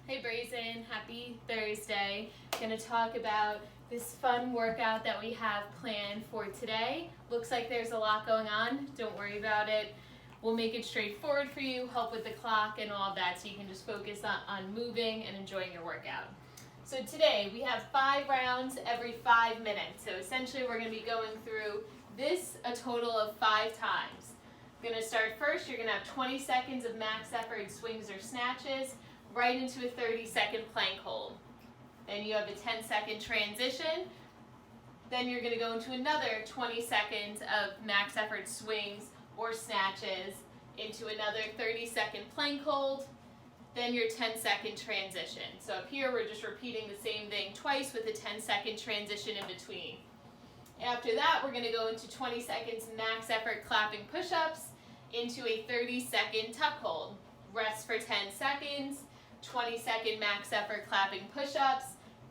Hey Brazen, happy Thursday. Going to talk about this fun workout that we have planned for today. Looks like there's a lot going on. Don't worry about it. We'll make it straightforward for you, help with the clock and all that, so you can just focus on moving and enjoying your workout. So today we have 5 rounds every 5 minutes. So essentially we're going to be going through this a total of 5 times. I'm going to start first. You're going to have 20 seconds of max effort swings or snatches, right into a 30-second plank hold. Then you have a 10-second transition. Then you're going to go into another 20 seconds of max effort swings or snatches into another 30-second plank hold. Then your 10-second transition. So up here we're just repeating the same thing twice with a 10-second transition in between. After that we're going to go into 20 seconds max effort clapping push-ups into a 30-second tuck hold. Rest for 10 seconds. 20-second max effort clapping push-ups,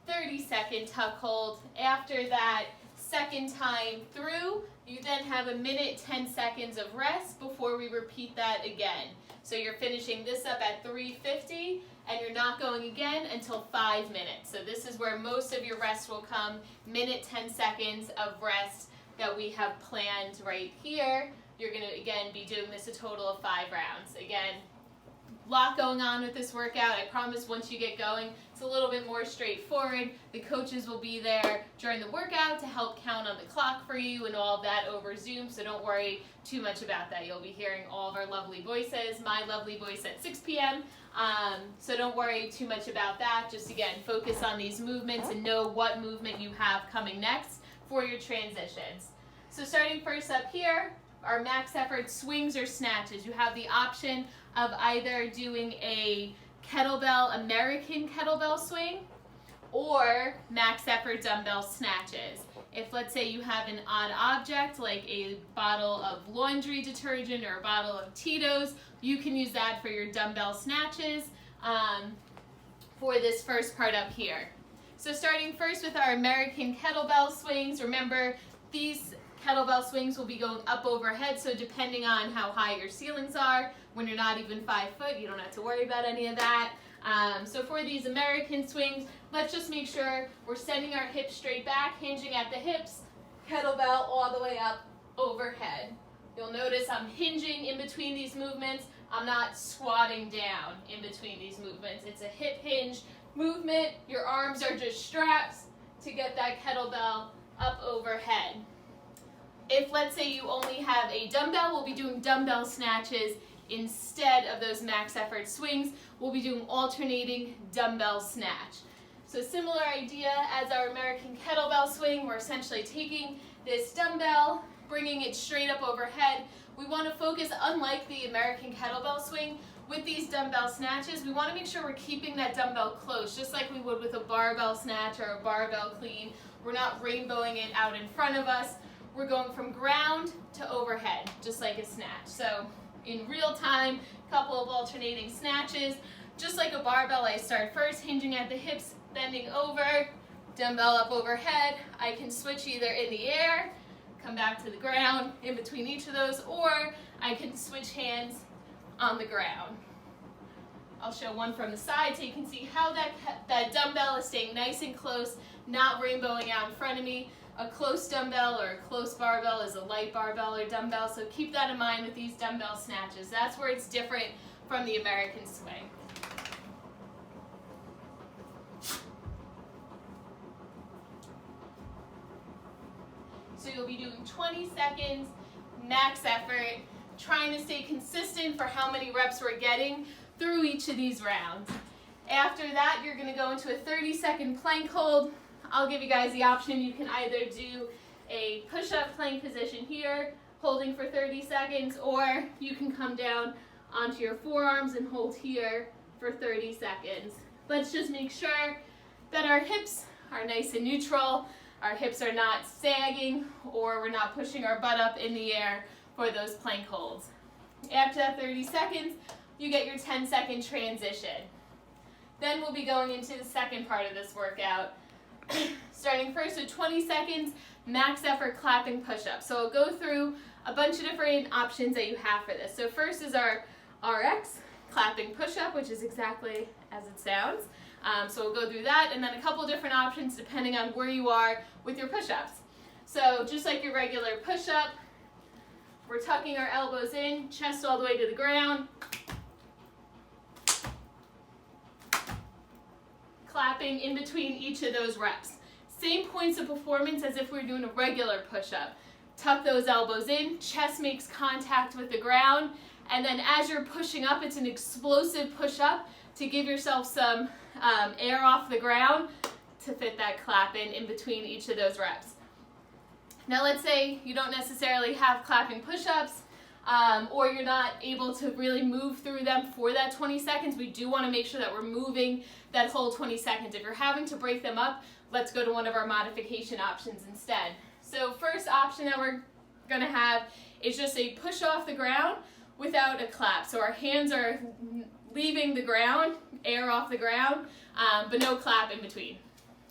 30-second tuck hold. After that second time through, you then have a minute 10 seconds of rest before we repeat that again. So you're finishing this up at 3:50 and you're not going again until 5 minutes. So this is where most of your rest will come, minute 10 seconds of rest that we have planned right here. You're going to again be doing this a total of 5 rounds. Again, lot going on with this workout. I promise once you get going, it's a little bit more straightforward. The coaches will be there during the workout to help count on the clock for you and all of that over Zoom, so don't worry too much about that. You'll be hearing all of our lovely voices, my lovely voice at 6 p.m., so don't worry too much about that. Just again, focus on these movements and know what movement you have coming next for your transitions. So starting first up here, our max effort swings or snatches. You have the option of either doing a kettlebell, American kettlebell swing, or max effort dumbbell snatches. If let's say you have an odd object like a bottle of laundry detergent or a bottle of Tito's, you can use that for your dumbbell snatches for this first part up here. So starting first with our American kettlebell swings, remember these kettlebell swings will be going up overhead, so depending on how high your ceilings are, when you're not even 5 foot, you don't have to worry about any of that. So for these American swings, let's just make sure we're sending our hips straight back, hinging at the hips, kettlebell all the way up overhead. You'll notice I'm hinging in between these movements. I'm not squatting down in between these movements. It's a hip hinge movement. Your arms are just straps to get that kettlebell up overhead. If let's say you only have a dumbbell, we'll be doing dumbbell snatches instead of those max effort swings. We'll be doing alternating dumbbell snatch. So similar idea as our American kettlebell swing. We're essentially taking this dumbbell, bringing it straight up overhead. We want to focus, unlike the American kettlebell swing, with these dumbbell snatches, we want to make sure we're keeping that dumbbell close, just like we would with a barbell snatch or a barbell clean. We're not rainbowing it out in front of us. We're going from ground to overhead, just like a snatch. So in real time, a couple of alternating snatches. Just like a barbell, I start first hinging at the hips, bending over, dumbbell up overhead. I can switch either in the air, come back to the ground in between each of those, or I can switch hands on the ground. I'll show one from the side so you can see how that dumbbell is staying nice and close, not rainbowing out in front of me. A close dumbbell or a close barbell is a light barbell or dumbbell, so keep that in mind with these dumbbell snatches. That's where it's different from the American swing. So you'll be doing 20 seconds, max effort, trying to stay consistent for how many reps we're getting through each of these rounds. After that, you're going to go into a 30-second plank hold. I'll give you guys the option. You can either do a push-up plank position here, holding for 30 seconds, or you can come down onto your forearms and hold here for 30 seconds. Let's just make sure that our hips are nice and neutral, our hips are not sagging, or we're not pushing our butt up in the air for those plank holds. After that 30 seconds, you get your 10-second transition. Then we'll be going into the second part of this workout. Starting first with 20 seconds, max effort clapping push-ups. So I'll go through a bunch of different options that you have for this. So first is our RX, clapping push-up, which is exactly as it sounds. So we'll go through that, and then a couple different options depending on where you are with your push-ups. So just like your regular push-up, we're tucking our elbows in, chest all the way to the ground, clapping in between each of those reps. Same points of performance as if we were doing a regular push-up. Tuck those elbows in, chest makes contact with the ground, and then as you're pushing up, it's an explosive push-up to give yourself some air off the ground to fit that clap in between each of those reps. Now let's say you don't necessarily have clapping push-ups, or you're not able to really move through them for that 20 seconds. We do want to make sure that we're moving that whole 20 seconds. If you're having to break them up, let's go to one of our modification options instead. So first option that we're going to have is just a push off the ground without a clap. So our hands are leaving the ground, air off the ground, but no clap in between.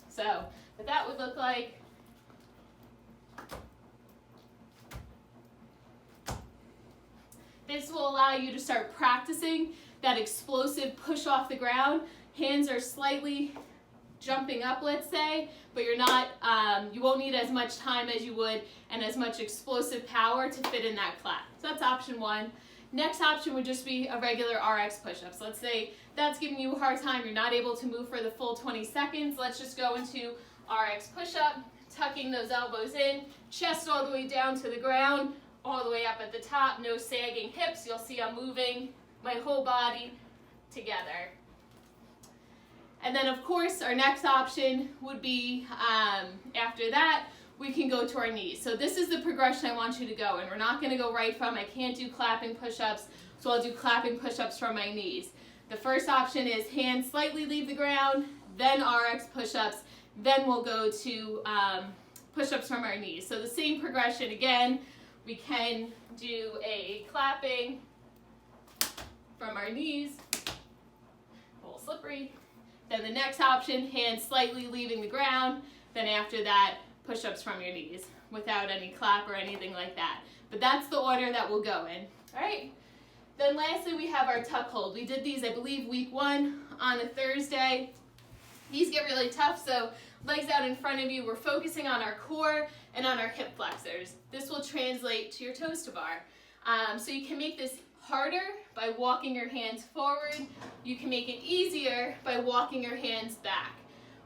So what that would look like. This will allow you to start practicing that explosive push off the ground. Hands are slightly jumping up, let's say, but you're not, you won't need as much time as you would and as much explosive power to fit in that clap. So that's option one. Next option would just be a regular RX push-up. So let's say that's giving you a hard time, you're not able to move for the full 20 seconds. Let's just go into RX push-up, tucking those elbows in, chest all the way down to the ground, all the way up at the top, no sagging hips. You'll see I'm moving my whole body together. And then of course our next option would be, after that, we can go to our knees. So this is the progression I want you to go in. We're not going to go right from, I can't do clapping push-ups, so I'll do clapping push-ups from my knees. The first option is hands slightly leave the ground, then RX push-ups, then we'll go to push-ups from our knees. So the same progression again, we can do a clapping from our knees, a little slippery. Then the next option, hands slightly leaving the ground. Then after that, push-ups from your knees without any clap or anything like that. But that's the order that we'll go in. All right. Then lastly, we have our tuck hold. We did these, I believe, week 1 on a Thursday. These get really tough, so legs out in front of you. We're focusing on our core and on our hip flexors. This will translate to your toes to bar. So you can make this harder by walking your hands forward. You can make it easier by walking your hands back.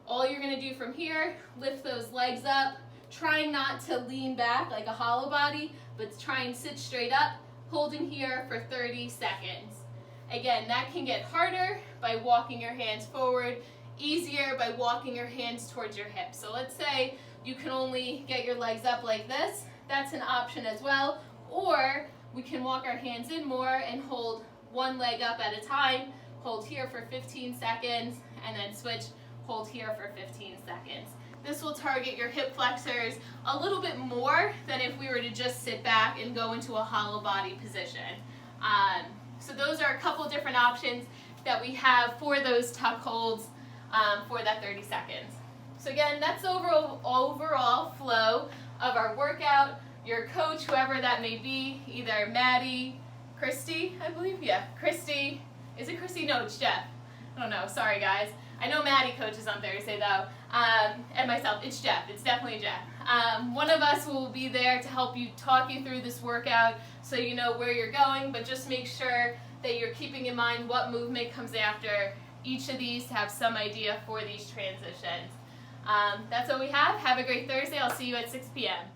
All you're going to do from here, lift those legs up, trying not to lean back like a hollow body, but try and sit straight up, holding here for 30 seconds. Again, that can get harder by walking your hands forward, easier by walking your hands towards your hips. So let's say you can only get your legs up like this. That's an option as well. Or we can walk our hands in more and hold one leg up at a time, hold here for 15 seconds, and then switch, hold here for 15 seconds. This will target your hip flexors a little bit more than if we were to just sit back and go into a hollow body position. So those are a couple different options that we have for those tuck holds for that 30 seconds. So again, that's the overall flow of our workout. Your coach, whoever that may be, either Maddie, Christy, I believe, yeah, Christy, is it Christy? No, it's Jeff. I don't know, sorry guys. I know Maddie coaches on Thursday though, and myself, it's Jeff, it's definitely Jeff. One of us will be there to help you, talk you through this workout so you know where you're going, but just make sure that you're keeping in mind what movement comes after each of these to have some idea for these transitions. That's what we have. Have a great Thursday. I'll see you at 6 p.m.